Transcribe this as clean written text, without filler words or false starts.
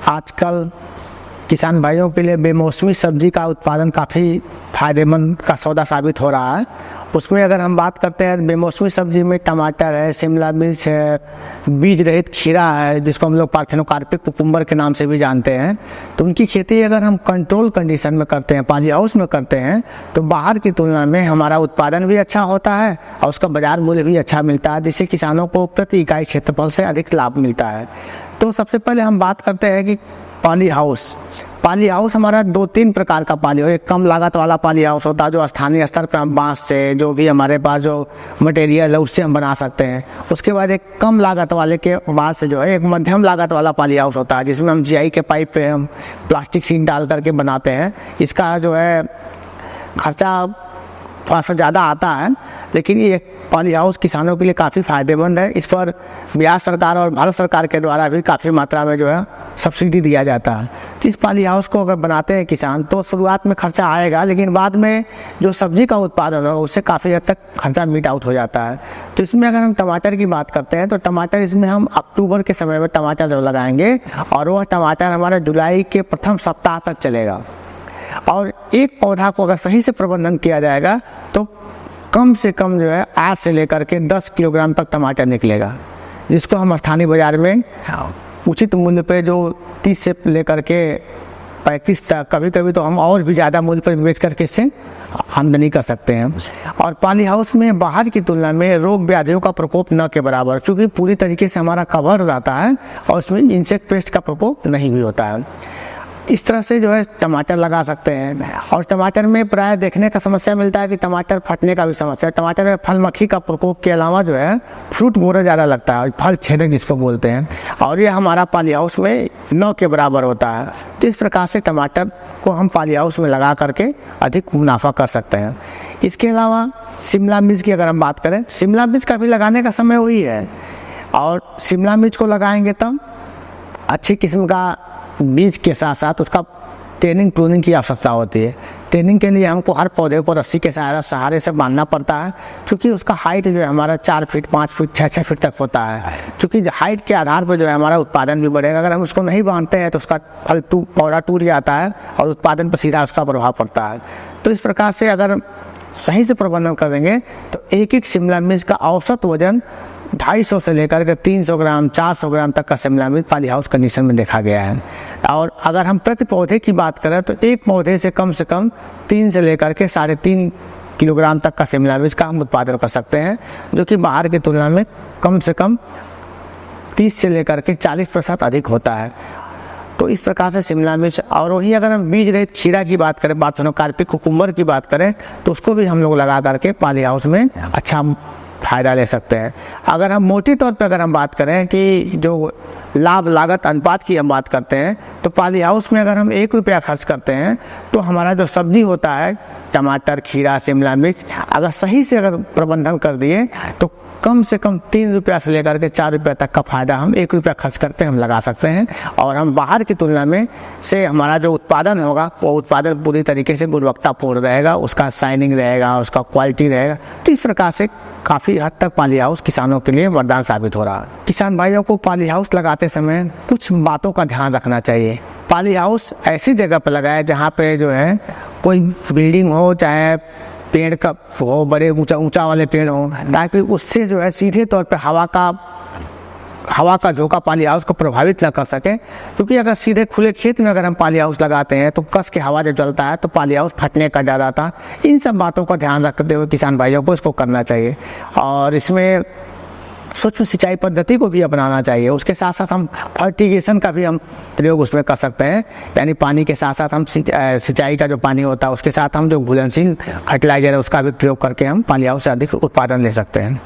आजकल किसान भाइयों के लिए बेमौसमी सब्जी का उत्पादन काफ़ी फायदेमंद का सौदा साबित हो रहा है। उसमें अगर हम बात करते हैं बेमौसमी सब्जी में टमाटर है, शिमला मिर्च है, बीज रहित खीरा है जिसको हम लोग पार्थेनोकार्पिक कुकुम्बर के नाम से भी जानते हैं। तो उनकी खेती अगर हम कंट्रोल कंडीशन में करते हैं, पॉली हाउस में करते हैं, तो बाहर की तुलना में हमारा उत्पादन भी अच्छा होता है और उसका बाजार मूल्य भी अच्छा मिलता है, जिससे किसानों को प्रति इकाई क्षेत्रफल से अधिक लाभ मिलता है। तो सबसे पहले हम बात करते हैं कि पॉली हाउस हमारा 2-3 प्रकार का पॉली हाउस। एक कम लागत वाला पॉली हाउस होता है जो स्थानीय स्तर पर हम बांस से जो भी हमारे पास जो मटेरियल है उससे हम बना सकते हैं। उसके बाद एक कम लागत वाले के बाद से जो है एक मध्यम लागत वाला पॉली हाउस होता है जिसमें हम जीआई के पाइप पे हम प्लास्टिक शीट डाल करके बनाते हैं। इसका जो है खर्चा थोड़ा सा ज़्यादा आता है, लेकिन ये पॉली हाउस किसानों के लिए काफ़ी फ़ायदेमंद है। इस पर बिहार सरकार और भारत सरकार के द्वारा भी काफ़ी मात्रा में जो है सब्सिडी दिया जाता है। तो इस पॉली हाउस को अगर बनाते हैं किसान तो शुरुआत में खर्चा आएगा, लेकिन बाद में जो सब्जी का उत्पादन होगा उससे काफ़ी हद तक खर्चा मीट आउट हो जाता है। तो इसमें अगर हम टमाटर की बात करते हैं तो टमाटर इसमें हम अक्टूबर के समय में टमाटर जो लगाएंगे और वह टमाटर हमारे जुलाई के प्रथम सप्ताह तक चलेगा। और एक पौधा को अगर सही से प्रबंधन किया जाएगा तो कम से कम जो है 8 से लेकर के 10 किलोग्राम तक टमाटर निकलेगा, जिसको हम स्थानीय बाजार में उचित मूल्य पे जो 30 से लेकर के 35 तक, कभी कभी तो हम और भी ज़्यादा मूल्य पर बेच करके इससे आमदनी कर सकते हैं। और पॉली हाउस में बाहर की तुलना में रोग व्याधियों का प्रकोप न के बराबर, क्योंकि पूरी तरीके से हमारा कवर रहता है और उसमें इंसेक्ट पेस्ट का प्रकोप नहीं भी होता है। इस तरह से जो है टमाटर लगा सकते हैं। और टमाटर में प्राय देखने का समस्या मिलता है कि टमाटर फटने का भी समस्या। टमाटर में फल मक्खी का प्रकोप के अलावा जो है फ्रूट बोरर ज़्यादा लगता है, फल छेदक जिसको बोलते हैं, और ये हमारा पॉली हाउस में 9 के बराबर होता है। तो इस प्रकार से टमाटर को हम पॉली हाउस में लगा करके अधिक मुनाफा कर सकते हैं। इसके अलावा शिमला मिर्च की अगर हम बात करें, शिमला मिर्च का भी लगाने का समय वही है, और शिमला मिर्च को लगाएंगे तब अच्छी किस्म का बीज के साथ साथ उसका ट्रेनिंग प्रूनिंग की आवश्यकता होती है। ट्रेनिंग के लिए हमको हर पौधे को रस्सी के सहारे से बांधना पड़ता है, क्योंकि उसका हाइट जो है हमारा 4 फीट 5 फीट 6 फीट तक होता है। क्योंकि हाइट के आधार पर जो है हमारा उत्पादन भी बढ़ेगा। अगर हम उसको नहीं बांधते हैं तो उसका पौधा टूट जाता है और उत्पादन पर सीधा उसका प्रभाव पड़ता है। तो इस प्रकार से अगर सही से प्रबंधन करेंगे तो एक शिमला मिर्च का औसत वजन 250 से लेकर के 300 ग्राम 400 ग्राम तक का शिमला मिर्च पॉली हाउस कंडीशन में देखा गया है। और अगर हम प्रति पौधे की बात करें तो एक पौधे से कम 3 से लेकर के 3.5 किलोग्राम तक का शिमला मिर्च का हम उत्पादन कर सकते हैं, जो कि बाहर की तुलना में कम से कम 30 से लेकर के 40% अधिक होता है। तो इस प्रकार से शिमला मिर्च, और वहीं अगर हम बीज रहित खीरा की बात करें, पार्थेनोकार्पिक कुकुम्बर की बात करें, तो उसको भी हम लोग लगा करके पॉली हाउस में अच्छा फ़ायदा ले सकते हैं। अगर हम मोटे तौर पे अगर हम बात करें कि जो लाभ लागत अनुपात की हम बात करते हैं, तो पॉली हाउस में अगर हम 1 रुपया खर्च करते हैं तो हमारा जो सब्जी होता है टमाटर, खीरा, शिमला मिर्च, अगर सही से अगर प्रबंधन कर दिए तो कम से कम 3 रुपया से लेकर के 4 रुपया तक का फायदा हम 1 रुपया खर्च करते हम लगा सकते हैं। और हम बाहर की तुलना में से हमारा जो उत्पादन होगा वो उत्पादन पूरी तरीके से गुणवत्तापूर्ण रहेगा, उसका शाइनिंग रहेगा, उसका क्वालिटी रहेगा। तो इस प्रकार से काफ़ी हद तक पॉली हाउस किसानों के लिए वरदान साबित हो रहा है। किसान भाइयों को पॉली हाउस लगाते समय कुछ बातों का ध्यान रखना चाहिए। पॉली हाउस ऐसी जगह पर लगाए जहाँ पे जो है कोई बिल्डिंग हो, चाहे पेड़ का हो, बड़े ऊंचा वाले पेड़ हो, ताकि उससे जो है सीधे तौर पे हवा का झोंका पॉली हाउस को प्रभावित न कर सके। क्योंकि अगर सीधे खुले खेत में अगर हम पॉली हाउस लगाते हैं तो कस के हवा जब चलता है तो पॉली हाउस फटने का डर आता है। इन सब बातों का ध्यान रखते हुए किसान भाइयों को इसको करना चाहिए। और इसमें सूक्ष्म सिंचाई पद्धति को भी अपनाना चाहिए। उसके साथ साथ हम फर्टिगेशन का भी हम प्रयोग उसमें कर सकते हैं, यानी पानी के साथ साथ हम सिंचाई का जो पानी होता है उसके साथ हम जो घुलनशील फर्टिलाइजर है उसका भी प्रयोग करके हम पॉली हाउस से अधिक उत्पादन ले सकते हैं।